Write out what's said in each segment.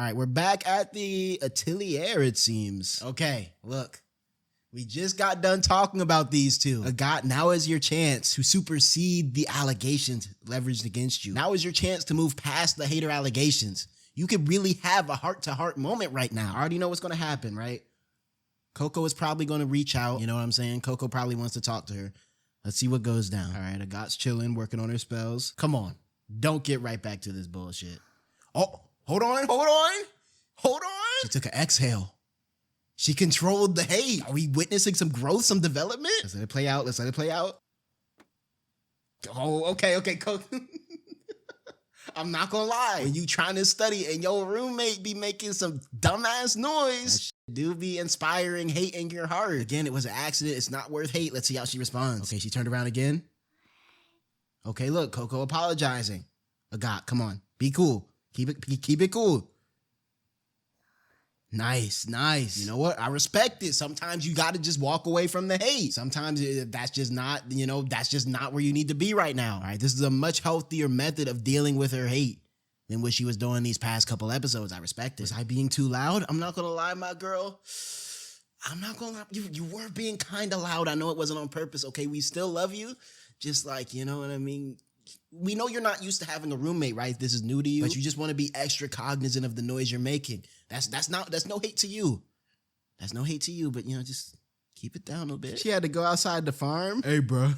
All right, we're back at the Atelier, it seems. Okay, look. We just got done talking about these two. 𝙏𝙖, now is your chance to supersede the allegations leveraged against you. Now is your chance to move past the hater allegations. You could really have a heart-to-heart moment right now. I already know what's going to happen, right? Coco is probably going to reach out. You know what I'm saying? Coco probably wants to talk to her. Let's see what goes down. All right, 𝙏𝙖's chilling, working on her spells. Come on. Don't get right back to this bullshit. Oh, hold on. She took an exhale. She controlled the hate. Are we witnessing some growth, some development? Let's let it play out. Oh, okay, Coco. I'm not gonna lie. When you trying to study and your roommate be making some dumbass noise, that do be inspiring hate in your heart. Again, it was an accident. It's not worth hate. Let's see how she responds. Okay, she turned around again. Okay, look, Coco apologizing. 𝙏𝙖, come on. Be cool. Keep it cool. Nice. You know what? I respect it. Sometimes you got to just walk away from the hate. Sometimes that's just not, that's just not where you need to be right now. All right. This is a much healthier method of dealing with her hate than what she was doing these past couple episodes. I respect it. Was I being too loud? I'm not going to lie, my girl. I'm not going to lie. You were being kind of loud. I know it wasn't on purpose. Okay. We still love you. Just like, you know what I mean? We know you're not used to having a roommate, right? This is new to you, but you just want to be extra cognizant of the noise you're making. That's no hate to you. That's no hate to you, but just keep it down a bit. She had to go outside the farm. Hey, bro,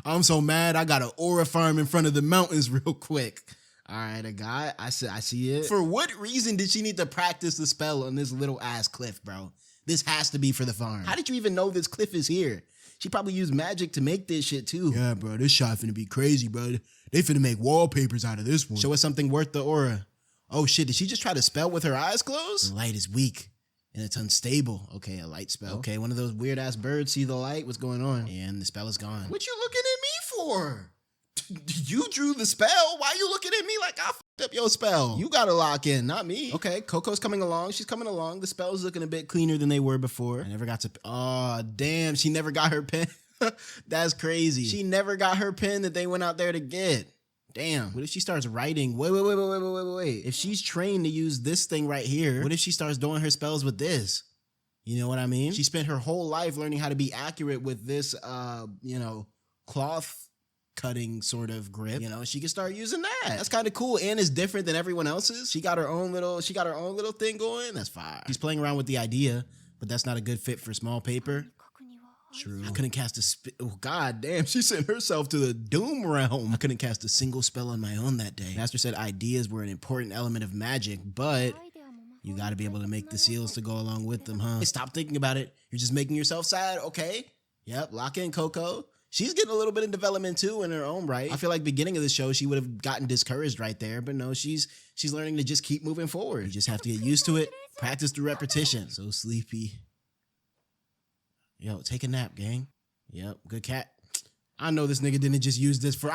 I'm so mad. I got an aura farm in front of the mountains real quick. All right, 𝙏𝙖, I see it. For what reason did she need to practice the spell on this little ass cliff, bro? This has to be for the farm. How did you even know this cliff is here? She probably used magic to make this shit too. Yeah, bro, this shot finna be crazy, bro. They finna make wallpapers out of this one. Show us something worth the aura. Oh shit, did she just try to spell with her eyes closed? The light is weak and it's unstable. Okay, a light spell. Okay, one of those weird ass birds see the light. What's going on? And the spell is gone. What you looking at me for? You drew the spell? Why you looking at me like I fucked up your spell? You gotta lock in, not me. Okay, Coco's coming along. She's coming along. The spell's looking a bit cleaner than they were before. I never got to... Oh, damn. She never got her pen. That's crazy. She never got her pen that they went out there to get. Damn. What if she starts writing? Wait. If she's trained to use this thing right here, what if she starts doing her spells with this? You know what I mean? She spent her whole life learning how to be accurate with this, cloth cutting sort of grip. She can start using that. That's kind of cool and it's different than everyone else's. She got her own little thing going. That's fine. She's playing around with the idea, but that's not a good fit for small paper. True. I couldn't cast oh god damn, she sent herself to the doom realm. I couldn't cast a single spell on my own that day. Master said ideas were an important element of magic, but you got to be able to make the seals to go along with them, huh? Hey, stop thinking about it. You're just making yourself sad, okay? Yep, lock in, Coco. She's getting a little bit of development too in her own right. I feel like beginning of the show, she would have gotten discouraged right there, but no, she's learning to just keep moving forward. You just have to get used to it, practice through repetition. So sleepy. Yo, take a nap, gang. Yep, good cat. I know this nigga didn't just use this for a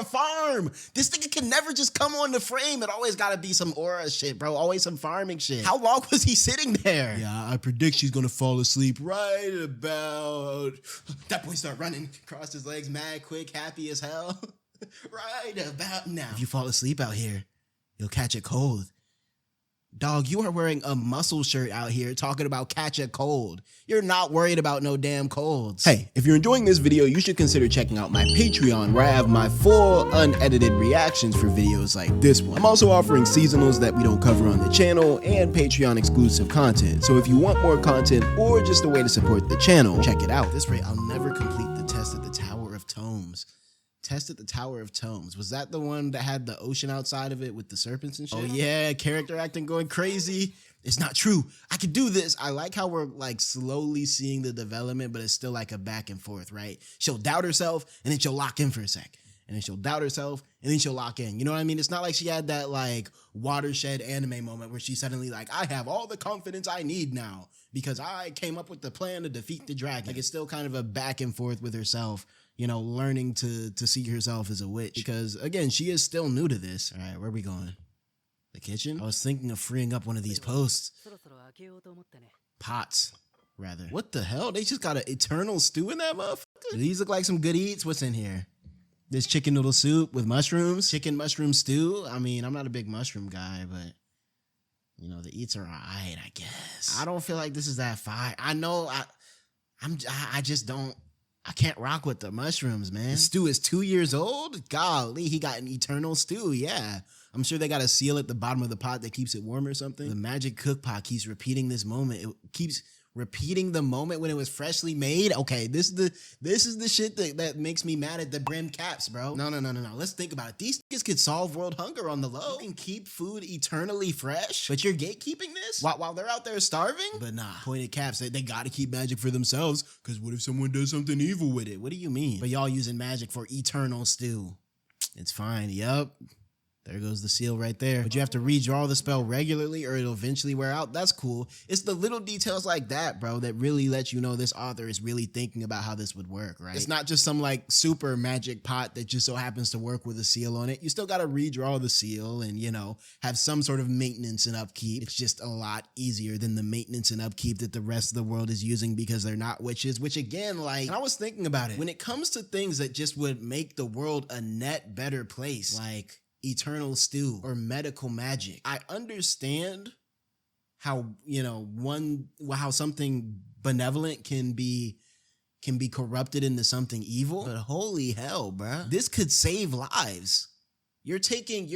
farm. This nigga can never just come on the frame. It always gotta be some aura shit, bro. Always some farming shit. How long was he sitting there? Yeah, I predict she's gonna fall asleep right about... That boy start running, crossed his legs mad quick, happy as hell. Right about now. If you fall asleep out here, you'll catch a cold. Dog, you are wearing a muscle shirt out here talking about catch a cold. You're not worried about no damn colds. Hey, if you're enjoying this video, you should consider checking out my Patreon where I have my full unedited reactions for videos like this one. I'm also offering seasonals that we don't cover on the channel and Patreon exclusive content. So if you want more content or just a way to support the channel, check it out. At this rate, I'll never complete the test at the Tower of Tomes. Test at the Tower of Tomes. Was that the one that had the ocean outside of it with the serpents and shit? Oh yeah, character acting going crazy. It's not true. I can do this. I like how we're like slowly seeing the development, but it's still like a back and forth, right? She'll doubt herself and then she'll lock in for a sec. And then she'll doubt herself and then she'll lock in. You know what I mean? It's not like she had that like watershed anime moment where she's suddenly like, I have all the confidence I need now because I came up with the plan to defeat the dragon. Like it's still kind of a back and forth with herself. Learning to see herself as a witch. Because, again, she is still new to this. All right, where are we going? The kitchen? I was thinking of freeing up one of these posts. Pots, rather. What the hell? They just got an eternal stew in that motherfucker? Do these look like some good eats? What's in here? This chicken noodle soup with mushrooms, chicken mushroom stew. I mean, I'm not a big mushroom guy, but you know, the eats are alright, I guess. I don't feel like this is that fire. I know I just don't. I can't rock with the mushrooms, man. The stew is 2 years old? Golly, he got an eternal stew, yeah. I'm sure they got a seal at the bottom of the pot that keeps it warm or something. The magic cook pot keeps repeating this moment. It keeps repeating the moment when it was freshly made. Okay, this is the shit that makes me mad at the brim caps, bro. No. Let's think about it. These niggas could solve world hunger on the low. You can keep food eternally fresh, but you're gatekeeping this while they're out there starving? But nah, pointed caps, they gotta keep magic for themselves, because what if someone does something evil with it? What do you mean? But y'all using magic for eternal stew. It's fine, yup. There goes the seal right there. But you have to redraw the spell regularly or it'll eventually wear out. That's cool. It's the little details like that, bro, that really let you know this author is really thinking about how this would work, right? It's not just some like super magic pot that just so happens to work with a seal on it. You still got to redraw the seal and, you know, have some sort of maintenance and upkeep. It's just a lot easier than the maintenance and upkeep that the rest of the world is using because they're not witches, which again, like, and I was thinking about it. When it comes to things that just would make the world a net better place, like eternal stew or medical magic, I understand how, you know, how something benevolent can be corrupted into something evil, but holy hell, bruh, this could save lives. You're taking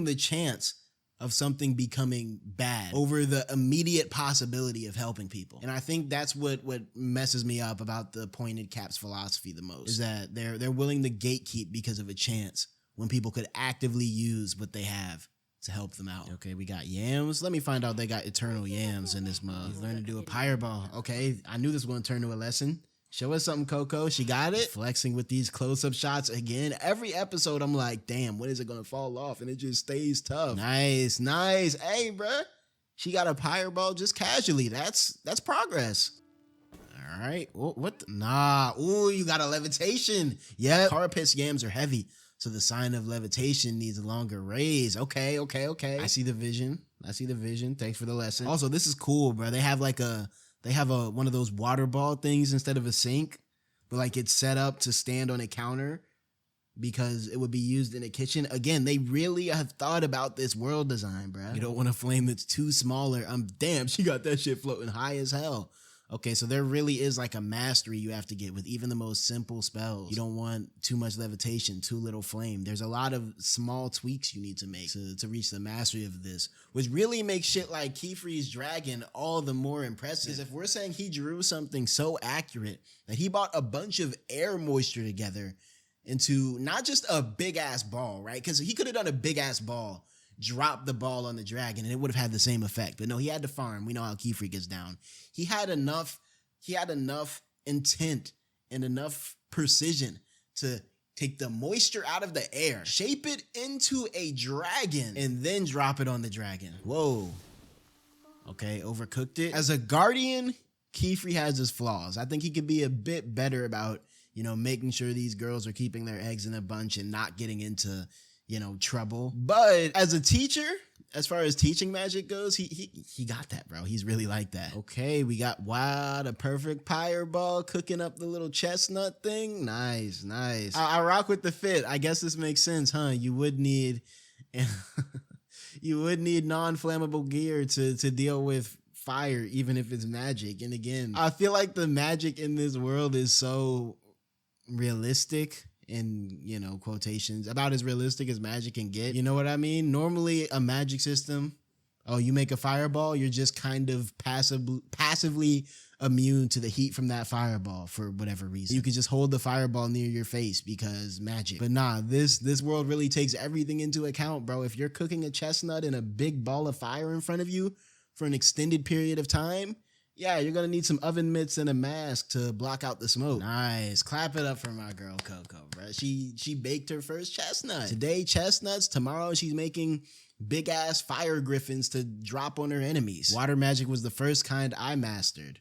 the chance of something becoming bad over the immediate possibility of helping people. And I think that's what messes me up about the pointed caps philosophy the most, is that they're willing to gatekeep because of a chance when people could actively use what they have to help them out. Okay, we got yams. Let me find out they got eternal yams in this mug. He's learning to do a fireball. Okay, I knew this was going to turn to a lesson. Show us something, Coco. She got it. Flexing with these close-up shots again. Every episode, I'm like, damn, when is it going to fall off? And it just stays tough. Nice. Hey, bruh. She got a fireball just casually. That's progress. All right. What? Nah. Ooh, you got a levitation. Yeah. Carapace yams are heavy, so the sign of levitation needs a longer raise. Okay. I see the vision. Thanks for the lesson. Also, this is cool, bro. They have one of those water ball things instead of a sink, but like it's set up to stand on a counter because it would be used in a kitchen. Again, they really have thought about this world design, bro. You don't want a flame that's too smaller. Damn, she got that shit floating high as hell. Okay, so there really is like a mastery you have to get with even the most simple spells. You don't want too much levitation, too little flame. There's a lot of small tweaks you need to make to reach the mastery of this, which really makes shit like Keyfree's dragon all the more impressive. Because if we're saying he drew something so accurate that he brought a bunch of air moisture together into not just a big ass ball, right? Because he could have done a big ass ball, drop the ball on the dragon, and it would have had the same effect. But no, he had to farm. We know how Keyfree gets down. He had enough intent and enough precision to take the moisture out of the air, shape it into a dragon, and then drop it on the dragon. Whoa. Okay, overcooked it. As a guardian, Keyfree has his flaws. I think he could be a bit better about, you know, making sure these girls are keeping their eggs in a bunch and not getting into, you know, trouble. But as a teacher, as far as teaching magic goes, he got that, bro. He's really like that. Okay, we got, wow, the perfect fireball cooking up the little chestnut thing. Nice. I rock with the fit. I guess this makes sense, huh? You would need non-flammable gear to deal with fire, even if it's magic. And again, I feel like the magic in this world is so realistic, in, you know, quotations, about as realistic as magic can get. You know what I mean? Normally a magic system, oh, you make a fireball, you're just kind of passively immune to the heat from that fireball for whatever reason. You can just hold the fireball near your face because magic. But nah, this world really takes everything into account, bro. If you're cooking a chestnut in a big ball of fire in front of you for an extended period of time, yeah, you're gonna need some oven mitts and a mask to block out the smoke. Nice. Clap it up for my girl Coco, bro. She baked her first chestnut. Today, chestnuts. Tomorrow, she's making big ass fire griffins to drop on her enemies. Water magic was the first kind I mastered.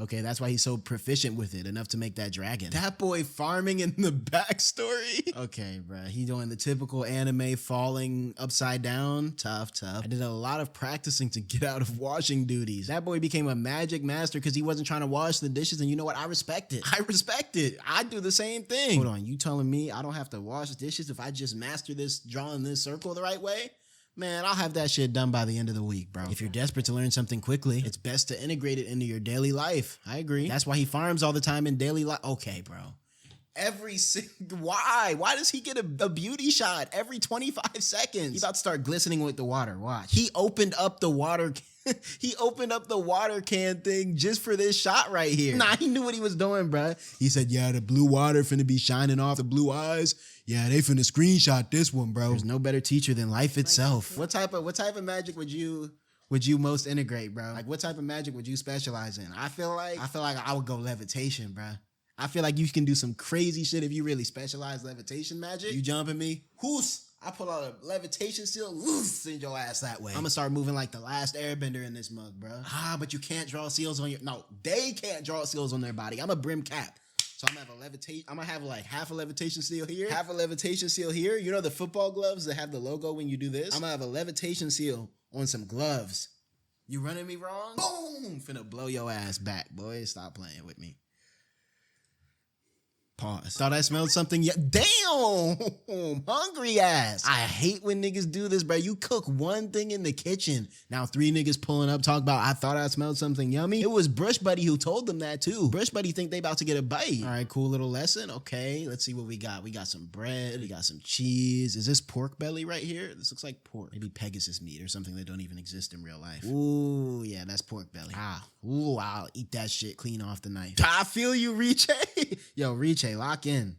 Okay, that's why he's so proficient with it, enough to make that dragon. That boy farming in the backstory. Okay, bruh. He doing the typical anime falling upside down. Tough. I did a lot of practicing to get out of washing duties. That boy became a magic master because he wasn't trying to wash the dishes, and you know what? I respect it. I do the same thing. Hold on, you telling me I don't have to wash dishes if I just master this, drawing this circle the right way? Man, I'll have that shit done by the end of the week, bro. If you're desperate to learn something quickly, it's best to integrate it into your daily life. I agree. That's why he farms all the time in daily life. Okay, bro. Why? Why does he get a beauty shot every 25 seconds? He's about to start glistening with the water. Watch. He opened up the water. He opened up the water can thing just for this shot right here. Nah, he knew what he was doing, bro. He said, yeah, the blue water finna be shining off the blue eyes. Yeah, they finna screenshot this one, bro. There's no better teacher than life itself. What type of magic would you most integrate, bro? Like, what type of magic would you specialize in? I feel like I would go levitation, bro. I feel like you can do some crazy shit if you really specialize levitation magic. You jumping me? Whoos! I pull out a levitation seal, send your ass that way. I'm gonna start moving like the last airbender in this mug, bro. But you can't draw seals on they can't draw seals on their body. I'm a brim cap. So I'm gonna have a levitation. I'm gonna have like half a levitation seal here, half a levitation seal here. You know the football gloves that have the logo when you do this? I'm gonna have a levitation seal on some gloves. You running me wrong? Boom! Finna blow your ass back, boy. Stop playing with me. Pause. Thought I smelled something. Damn! Hungry ass. I hate when niggas do this, bro. You cook one thing in the kitchen. Now 3 niggas pulling up talking about, I thought I smelled something yummy. It was Brush Buddy who told them that too. Brush Buddy think they about to get a bite. All right, cool little lesson. Okay, let's see what we got. We got some bread. We got some cheese. Is this pork belly right here? This looks like pork. Maybe Pegasus meat or something that don't even exist in real life. Ooh, yeah, that's pork belly. Ooh, I'll eat that shit clean off the knife. I feel you, Rijay. Yo, Rijay, lock in.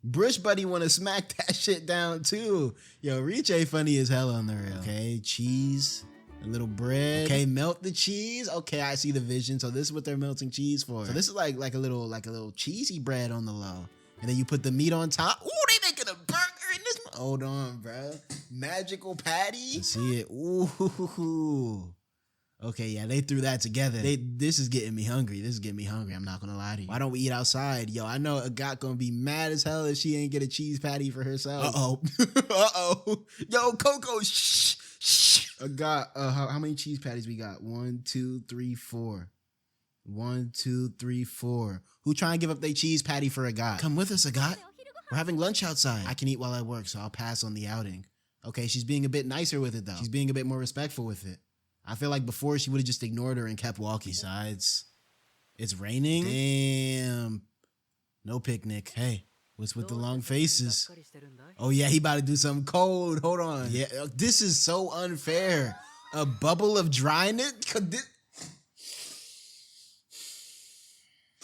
Brush Buddy want to smack that shit down too. Yo, Rijay funny as hell on the real. Okay, cheese, a little bread. Okay, melt the cheese. Okay, I see the vision. So this is what they're melting cheese for. So this is like a little cheesy bread on the low. And then you put the meat on top. Ooh, they making a burger in this. Hold on, bro. Magical patty. Let's see it. Ooh. Okay, yeah, they threw that together. This is getting me hungry. I'm not gonna lie to you. Why don't we eat outside? Yo, I know 𝙏🖏 gonna be mad as hell if she ain't get a cheese patty for herself. Uh-oh. Yo, Coco, shh. 𝙏🖏, how many cheese patties we got? 1, 2, 3, 4. 1, 2, 3, 4. Who trying to give up their cheese patty for 𝙏🖏? Come with us, 𝙏🖏. We're having lunch outside. I can eat while I work, so I'll pass on the outing. Okay, she's being a bit nicer with it, though. She's being a bit more respectful with it. I feel like before she would have just ignored her and kept walking. Besides, it's raining. Damn. No picnic. Hey, what's with the long faces? Oh yeah, he about to do something cold. Hold on. Yeah, this is so unfair. A bubble of dryness?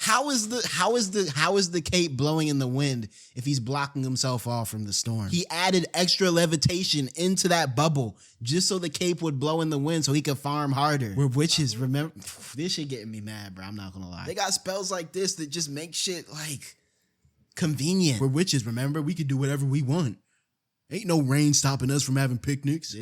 How is the cape blowing in the wind if he's blocking himself off from the storm? He added extra levitation into that bubble just so the cape would blow in the wind so he could farm harder. We're witches, remember? This shit getting me mad, bro. I'm not gonna lie. They got spells like this that just make shit like convenient. We're witches, remember? We can do whatever we want. Ain't no rain stopping us from having picnics.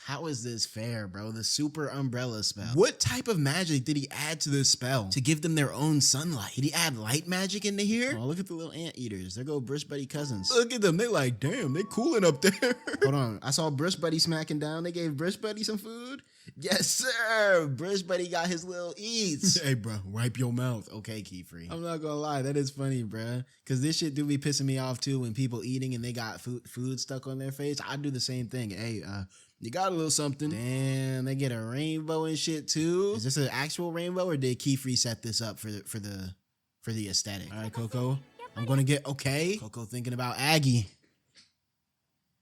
How is this fair, bro? The super umbrella spell. What type of magic did he add to this spell to give them their own sunlight? Did he add light magic into here? Oh, look at the little anteaters. There go Brush Buddy cousins. Look at them. They like, damn, they cooling up there. Hold on. I saw Brush Buddy smacking down. They gave Brush Buddy some food. Yes, sir. Brush Buddy got his little eats. Hey, bro, wipe your mouth. Okay, Keyfree. I'm not gonna lie. That is funny, bro. Because this shit do be pissing me off, too, when people eating and they got food stuck on their face. I do the same thing. Hey, you got a little something. Damn, they get a rainbow and shit, too. Is this an actual rainbow, or did Keyfree set this up for the aesthetic? All right, Coco. I'm gonna get, okay. Coco thinking about Aggie.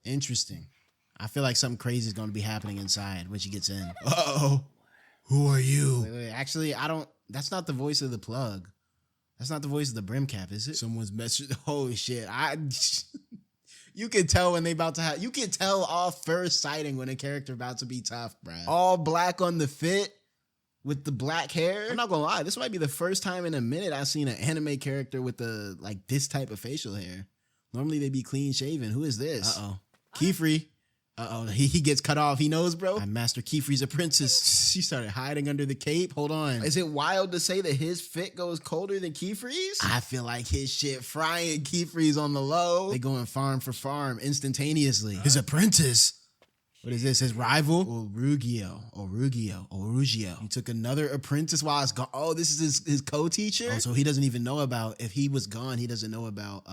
Interesting. I feel like something crazy is going to be happening inside when she gets in. Uh-oh. Who are you? Wait. Actually, that's not the voice of the plug. That's not the voice of the brim cap, is it? Someone's message. Holy shit. You can tell when they about to have, you can tell off first sighting when a character about to be tough, bro. All black on the fit with the black hair. I'm not going to lie. This might be the first time in a minute I've seen an anime character with this type of facial hair. Normally they be clean shaven. Who is this? Uh-oh. Keyfree. Uh-oh, he gets cut off. He knows, bro. I'm Master Keyfree's apprentice. She started hiding under the cape. Hold on. Is it wild to say that his fit goes colder than Keyfree's? I feel like his shit frying Keyfree's on the low. They going farm for farm instantaneously. His apprentice. What is this? His rival? Olruggio. He took another apprentice while it's gone. Oh, this is his co-teacher? Oh, so he doesn't even know about, if he was gone, he doesn't know about,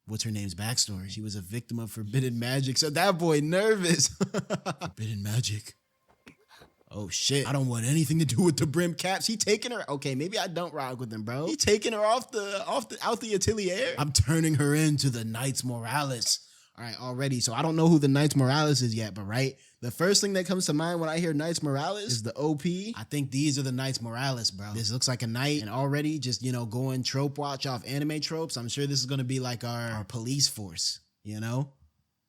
what's her name's backstory? She was a victim of forbidden magic. So that boy nervous. Forbidden magic. Oh shit. I don't want anything to do with the brim caps. He taking her. Okay, maybe I don't rock with him, bro. He taking her out the Atelier. I'm turning her into the Knights Moralis. All right, already. So I don't know who the Knights Moralis is yet, but right, the first thing that comes to mind when I hear Knights Moralis is the OP. I think these are the Knights Moralis, bro. This looks like a knight, and already just, you know, going trope watch off anime tropes. I'm sure this is going to be like our police force, you know?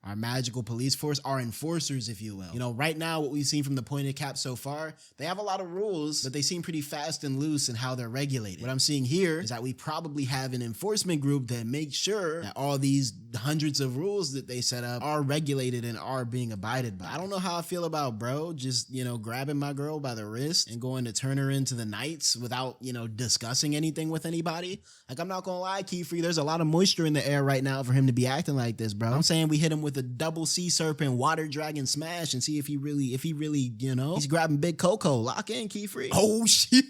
Our magical police force, our enforcers, if you will. You know, right now, what we've seen from the pointed cap so far, they have a lot of rules, but they seem pretty fast and loose in how they're regulated. What I'm seeing here is that we probably have an enforcement group that makes sure that all these hundreds of rules that they set up are regulated and are being abided by. I don't know how I feel about bro just, you know, grabbing my girl by the wrist and going to turn her into the Knights without, you know, discussing anything with anybody. Like, I'm not gonna lie, Keyfree, there's a lot of moisture in the air right now for him to be acting like this, bro. I'm saying we hit him with a double sea serpent water dragon smash and see if he really, you know, he's grabbing big Coco. Lock in, Keyfree. Oh shit.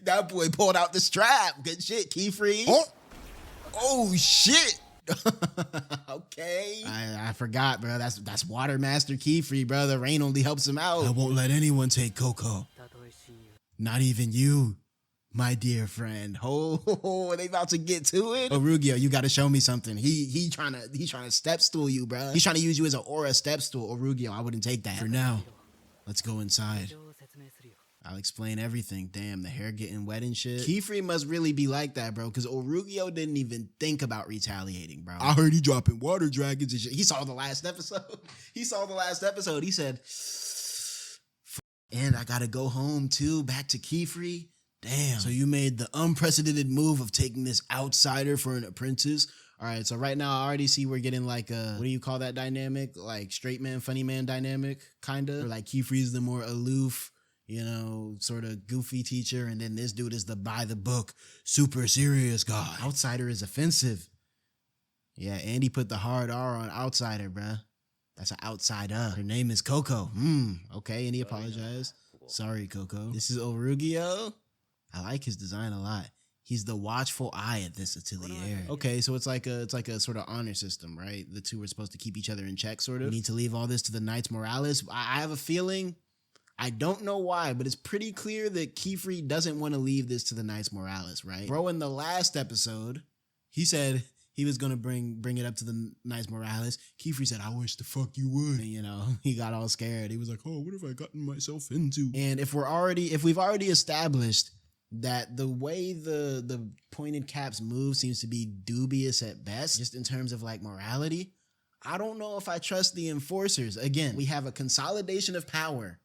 That boy pulled out the strap. Good shit, Keyfree. Oh shit. Okay. I forgot, bro. That's Water Master Keyfree, bro. The rain only helps him out. I won't let anyone take Coco. Not even you, my dear friend. Oh, they about to get to it. Olruggio, you got to show me something. He trying to step stool you, bro. He's trying to use you as an aura step stool. Olruggio, I wouldn't take that. For now, let's go inside. I'll explain everything. Damn, the hair getting wet and shit. Keyfree must really be like that, bro, because Olruggio didn't even think about retaliating, bro. I heard he dropping water dragons and shit. He saw the last episode. He said, and I gotta go home too, back to Keyfree. Damn. So you made the unprecedented move of taking this outsider for an apprentice. All right, so right now I already see we're getting like a, what do you call that dynamic? Like straight man, funny man dynamic, kind of. Or like Keyfree's the more aloof, you know, sort of goofy teacher, and then this dude is the by the book, super serious guy. Outsider is offensive. Yeah, Andy put the hard R on outsider, bruh. That's an outsider. Her name is Coco. Okay, and he apologized. Sorry, Coco. This is Olruggio. I like his design a lot. He's the watchful eye at this Atelier. Okay, so it's like a sort of honor system, right? The two are supposed to keep each other in check, sort of. We need to leave all this to the Knights Moralis. I have a feeling, I don't know why, but it's pretty clear that Keyfree doesn't want to leave this to the Knights Moralis, right? Bro, in the last episode, he said he was gonna bring it up to the Knights Moralis. Keyfree said, I wish the fuck you would. And, you know, he got all scared. He was like, oh, what have I gotten myself into? And if we've already established that the way the pointed caps move seems to be dubious at best, just in terms of like morality, I don't know if I trust the enforcers. Again, we have a consolidation of power,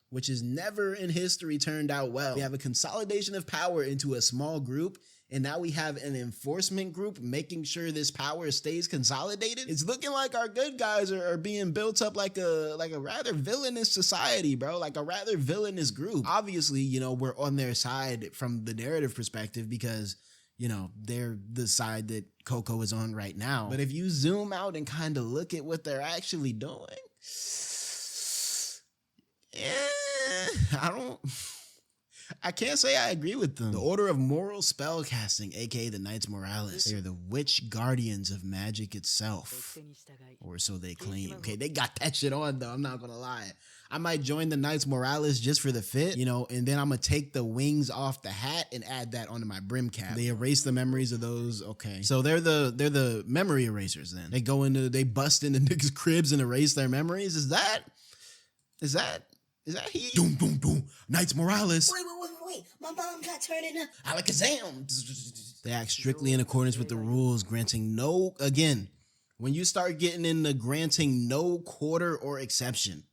which has never in history turned out well. We have a consolidation of power into a small group, and now we have an enforcement group making sure this power stays consolidated. It's looking like our good guys are being built up like a rather villainous society, bro, like a rather villainous group. Obviously, you know, we're on their side from the narrative perspective because, you know, they're the side that Coco is on right now. But if you zoom out and kind of look at what they're actually doing, I can't say I agree with them. The Order of Moral Spellcasting, aka the Knights Moralis. They are the witch guardians of magic itself. Or so they claim. Okay, they got that shit on though, I'm not gonna lie. I might join the Knights Moralis just for the fit, you know, and then I'm gonna take the wings off the hat and add that onto my brim cap. They erase the memories of those. Okay. So they're the memory erasers then. They bust into niggas' cribs and erase their memories. Is that he? Doom, boom, boom. Knights Moralis. Wait. My mom got turned in. Alakazam. They act strictly in accordance with the rules, granting again, when you start getting into granting no quarter or exception,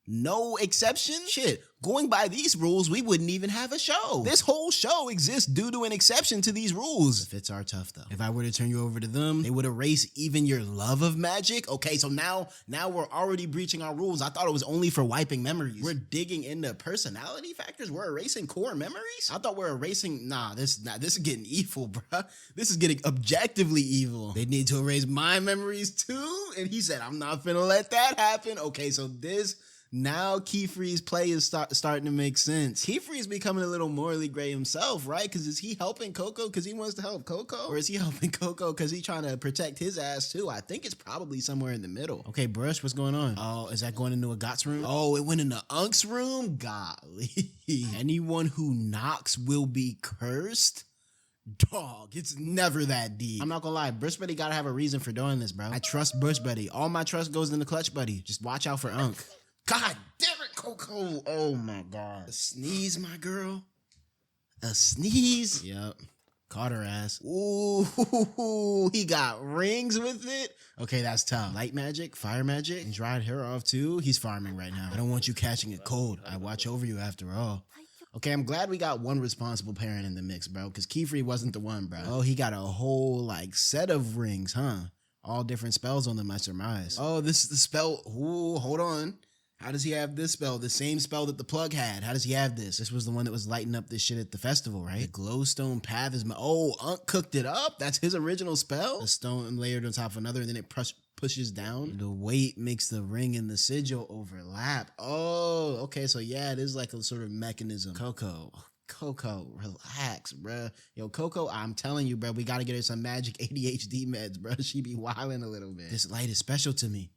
No exception? Shit, going by these rules, we wouldn't even have a show. This whole show exists due to an exception to these rules. The fits are tough though. If I were to turn you over to them, they would erase even your love of magic. Okay, so now we're already breaching our rules. I thought it was only for wiping memories. We're digging into personality factors. We're erasing core memories. I thought we're erasing, this is getting evil, bruh. This is getting objectively evil. They need to erase my memories too? And he said, I'm not finna let that happen. Okay, so now Keyfree's play is starting to make sense. Keyfree's becoming a little morally gray himself, right? Because is he helping Coco because he wants to help Coco? Or is he helping Coco because he's trying to protect his ass too? I think it's probably somewhere in the middle. Okay, Brush, what's going on? Oh, is that going into Agat's room? Oh, it went into Unk's room? Golly. Anyone who knocks will be cursed? Dog, it's never that deep. I'm not gonna lie, Brush Buddy gotta have a reason for doing this, bro. I trust Brush Buddy. All my trust goes into Clutch Buddy. Just watch out for Unk. God damn it, Coco. Oh my God. A sneeze, my girl. A sneeze. Yep. Caught her ass. Ooh, he got rings with it. Okay, that's tough. Light magic, fire magic, and dried hair off too. He's farming right now. I don't want you catching a cold. I watch over you after all. Okay, I'm glad we got one responsible parent in the mix, bro, because Keyfree wasn't the one, bro. Oh, he got a whole, set of rings, huh? All different spells on them, I surmise. Oh, this is the spell. Ooh, hold on. How does he have this spell? The same spell that the plug had. How does he have this? This was the one that was lighting up this shit at the festival, right? The glowstone path is Unk cooked it up? That's his original spell? A stone layered on top of another, and then it pushes down. The weight makes the ring and the sigil overlap. Oh, okay, so yeah, it is like a sort of mechanism. Coco, relax, bruh. Yo, Coco, I'm telling you, bruh, we gotta get her some magic ADHD meds, bruh. She be wilding a little bit. This light is special to me.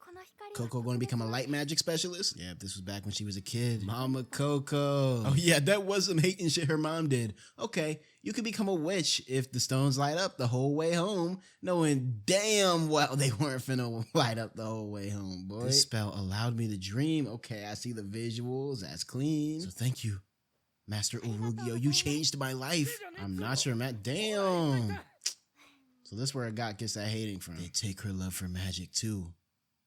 Coco gonna become a light magic specialist? Yeah, this was back when she was a kid. Mama Coco. Oh yeah, that was some hating shit her mom did. Okay, you could become a witch if the stones light up the whole way home, knowing damn well they weren't finna light up the whole way home, boy. This spell allowed me to dream. Okay, I see the visuals. That's clean. So thank you, Master Olruggio. You changed my life. I'm not sure, Matt. Damn. So this is where Agat gets that hating from. They take her love for magic too.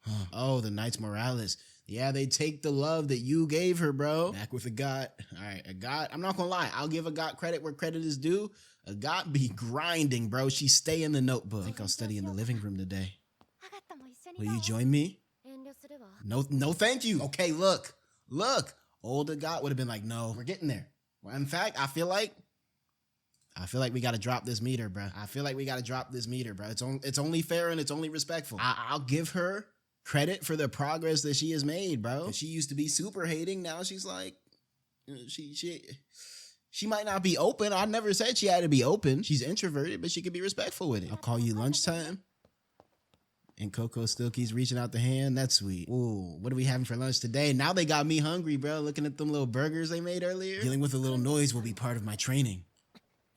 Huh. Oh, the Knights Moralis. Yeah, they take the love that you gave her, bro. Back with Agat. All right, Agat. I'm not gonna lie. I'll give Agat credit where credit is due. Agat be grinding, bro. She stay in the notebook. I think I'll study in the living room today. Will you join me? No, thank you. Okay, look. Old Agat would have been like, no, we're getting there. Well, in fact, I feel like we got to drop this meter, bro. It's only fair and it's only respectful. I'll give her credit for the progress that she has made, bro. She used to be super hating. Now she's like, she might not be open. I never said she had to be open. She's introverted, but she could be respectful with it. I'll call you lunchtime. And Coco still keeps reaching out the hand. That's sweet. Ooh, what are we having for lunch today? Now they got me hungry, bro. Looking at them little burgers they made earlier. Dealing with a little noise will be part of my training.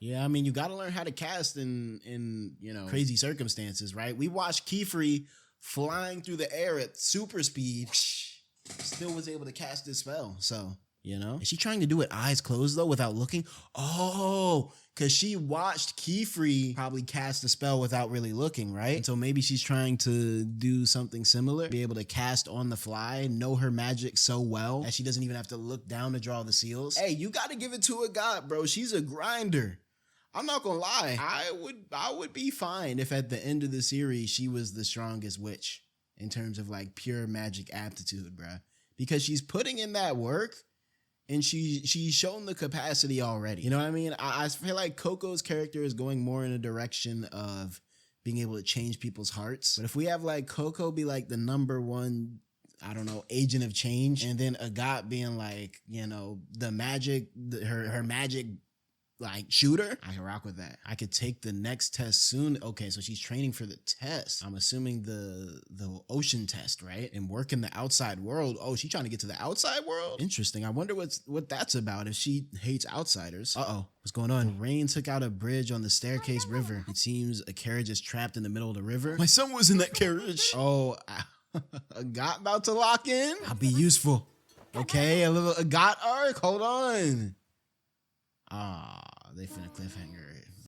Yeah, I mean, you got to learn how to cast in crazy circumstances, right? We watched Keyfree flying through the air at super speed, still was able to cast this spell. So, is she trying to do it eyes closed though without looking? Oh, because she watched Keyfree probably cast the spell without really looking, right? And so maybe she's trying to do something similar, be able to cast on the fly, know her magic so well that she doesn't even have to look down to draw the seals. Hey, you got to give it to a god, bro. She's a grinder. I'm not gonna lie, I would be fine if at the end of the series she was the strongest witch in terms of pure magic aptitude, bruh. Because she's putting in that work and she's shown the capacity already. You know what I mean? I feel like Coco's character is going more in a direction of being able to change people's hearts. But if we have Coco be the number one, I don't know, agent of change, and then Agat being the magic, her magic shooter, I can rock with that. I could take the next test soon. Okay, so she's training for the test. I'm assuming the ocean test, right? And work in the outside world. Oh, she's trying to get to the outside world? Interesting. I wonder what that's about if she hates outsiders. Uh-oh. What's going on? The rain took out a bridge on the staircase river. It seems a carriage is trapped in the middle of the river. My son was in that carriage. Oh, Agat about to lock in? I'll be useful. Okay, a little Agat arc. Hold on. They finna cliffhanger.